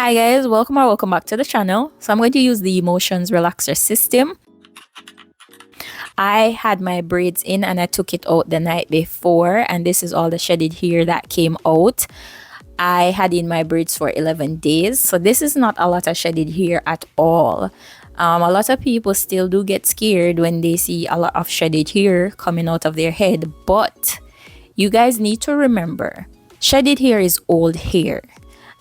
Hi guys, welcome back to the channel. So I'm going to use the Emotions Relaxer system. I had my braids in and I took it out the night before, and this is all the shedded hair that came out. I had in my braids for 11 days, so this is not a lot of shedded hair at all. A lot of people still do get scared when they see a lot of shedded hair coming out of their head, but you guys need to remember, shedded hair is old hair.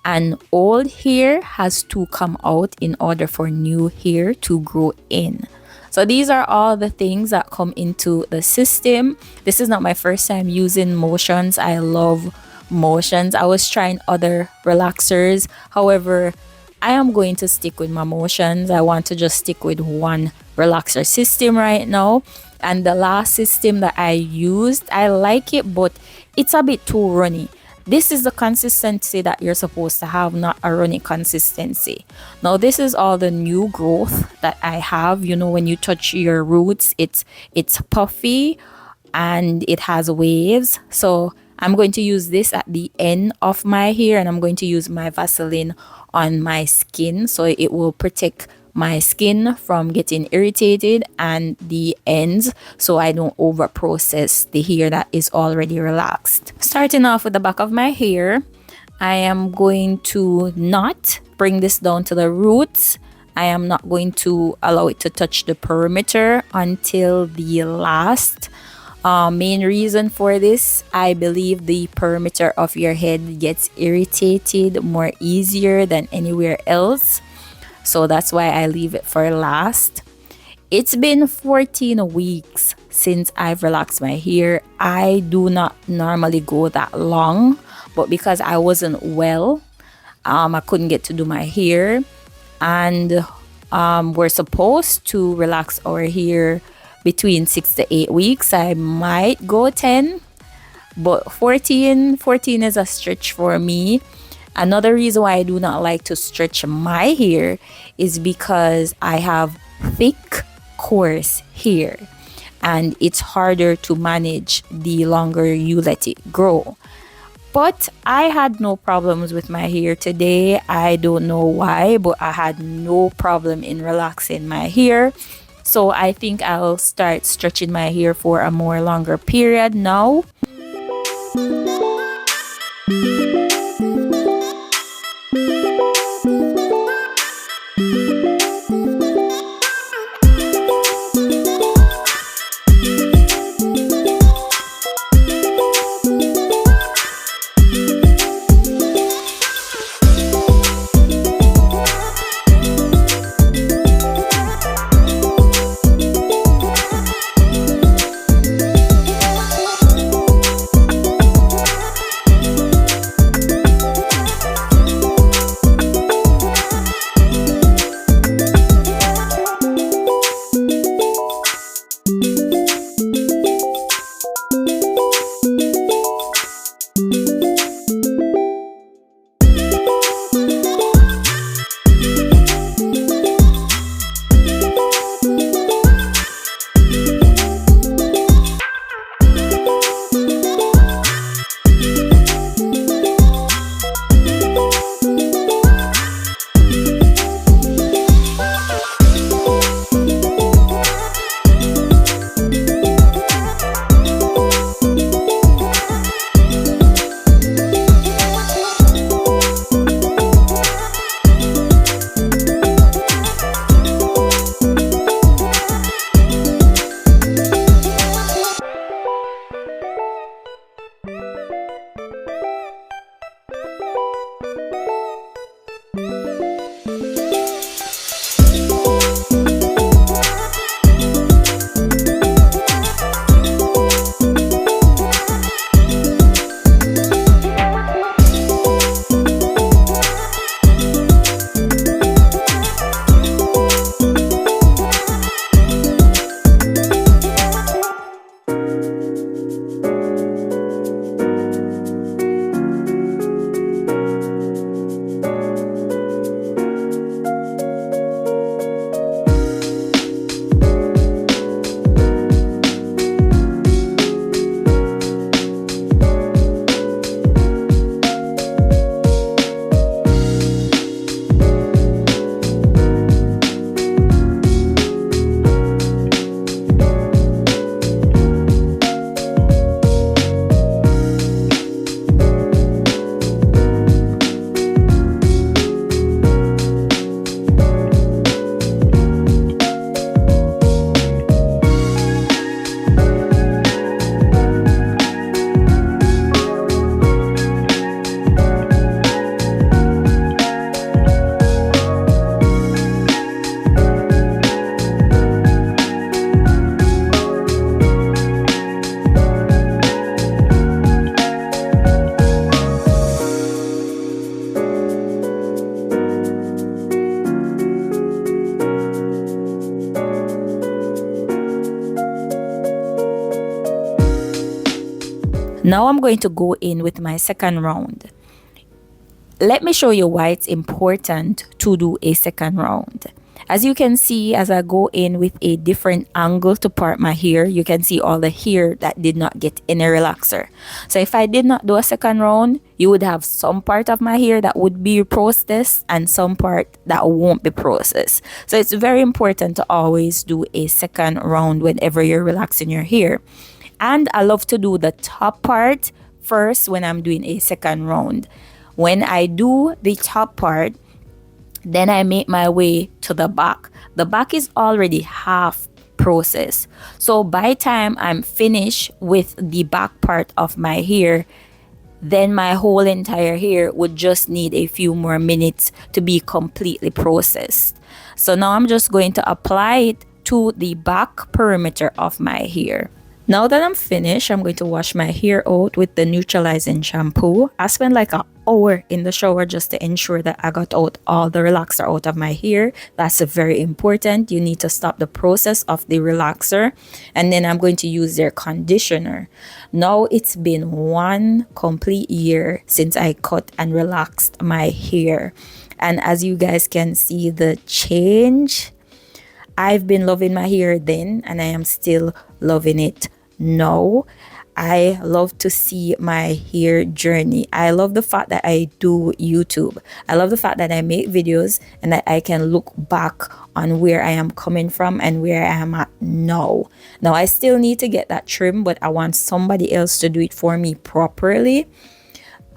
And old hair has to come out in order for new hair to grow in. So these are all the things that come into the system. This is not my first time using Motions. I love Motions. I was trying other relaxers. However, I am going to stick with my Motions. I want to just stick with one relaxer system right now. And the last system that I used, I like it, but it's a bit too runny. This is the consistency that you're supposed to have, not a runny consistency. Now, this is all the new growth that I have. You know, when you touch your roots, it's puffy and it has waves. So I'm going to use this at the end of my hair, and I'm going to use my Vaseline on my skin so it will protect my skin from getting irritated and the ends, so I don't over process the hair that is already relaxed. Starting off with the back of my hair, I am going to not bring this down to the roots. I am not going to allow it to touch the perimeter until the last. Main reason for this, I believe the perimeter of your head gets irritated more easier than anywhere else. So that's why I leave it for last. It's been 14 weeks since I've relaxed my hair. I do not normally go that long, but because I wasn't well, I couldn't get to do my hair. And we're supposed to relax our hair between 6 to 8 weeks. I might go 10, but 14 is a stretch for me. Another reason why I do not like to stretch my hair is because I have thick, coarse hair, and it's harder to manage the longer you let it grow. But I had no problems with my hair today. I don't know why, but I had no problem in relaxing my hair. So I think I'll start stretching my hair for a more longer period now. Now I'm going to go in with my second round. Let me show you why it's important to do a second round. As you can see, as I go in with a different angle to part my hair, you can see all the hair that did not get any relaxer. So if I did not do a second round, you would have some part of my hair that would be processed and some part that won't be processed. So it's very important to always do a second round whenever you're relaxing your hair. And I love to do the top part first when I'm doing a second round. When I do the top part, then I make my way to the back. The back is already half processed. So by the time I'm finished with the back part of my hair, then my whole entire hair would just need a few more minutes to be completely processed. So now I'm just going to apply it to the back perimeter of my hair. Now that I'm finished, I'm going to wash my hair out with the neutralizing shampoo. I spent like an hour in the shower just to ensure that I got out all the relaxer out of my hair. That's very important. You need to stop the process of the relaxer. And then I'm going to use their conditioner. Now it's been 1 complete year since I cut and relaxed my hair. And as you guys can see the change, I've been loving my hair then and I am still loving it now. I love to see my hair journey. I love the fact that I do YouTube. I love the fact that I make videos and that I can look back on where I am coming from and where I am at now. Now I still need to get that trim, but I want somebody else to do it for me properly.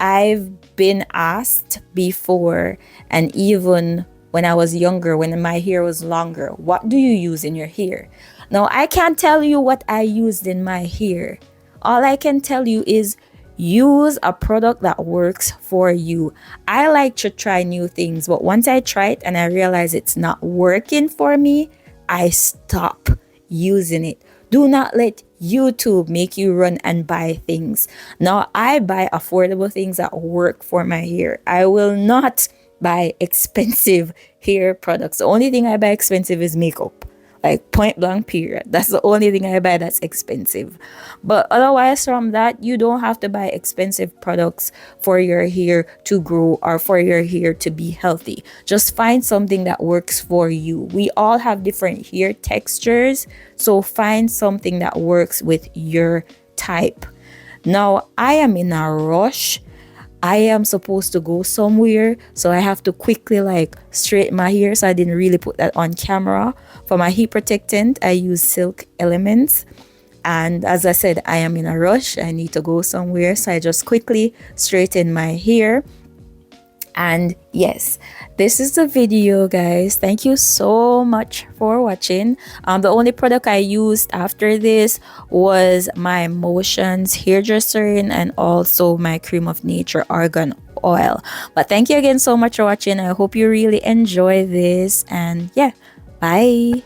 I've been asked before, and even when I was younger, when my hair was longer, what do you use in your hair? Now, I can't tell you what I used in my hair. All I can tell you is use a product that works for you. I like to try new things, but once I try it and I realize it's not working for me, I stop using it. Do not let YouTube make you run and buy things. Now, I buy affordable things that work for my hair. I will not buy expensive hair products. The only thing I buy expensive is makeup. Like point blank period. That's the only thing I buy that's expensive. But otherwise from that, you don't have to buy expensive products for your hair to grow or for your hair to be healthy. Just find something that works for you. We all have different hair textures, so find something that works with your type. Now, I am in a rush. I am supposed to go somewhere, so I have to quickly like straighten my hair, so I didn't really put that on camera. For my heat protectant, I use Silk Elements, and as I said, I am in a rush. I need to go somewhere, so I just quickly straighten my hair. And yes, this is the video, guys. Thank you so much for watching. The only product I used after this was my Motions hairdresser and also my Cream of Nature argan oil. But thank you again so much for watching. I hope you really enjoy this, and yeah, bye.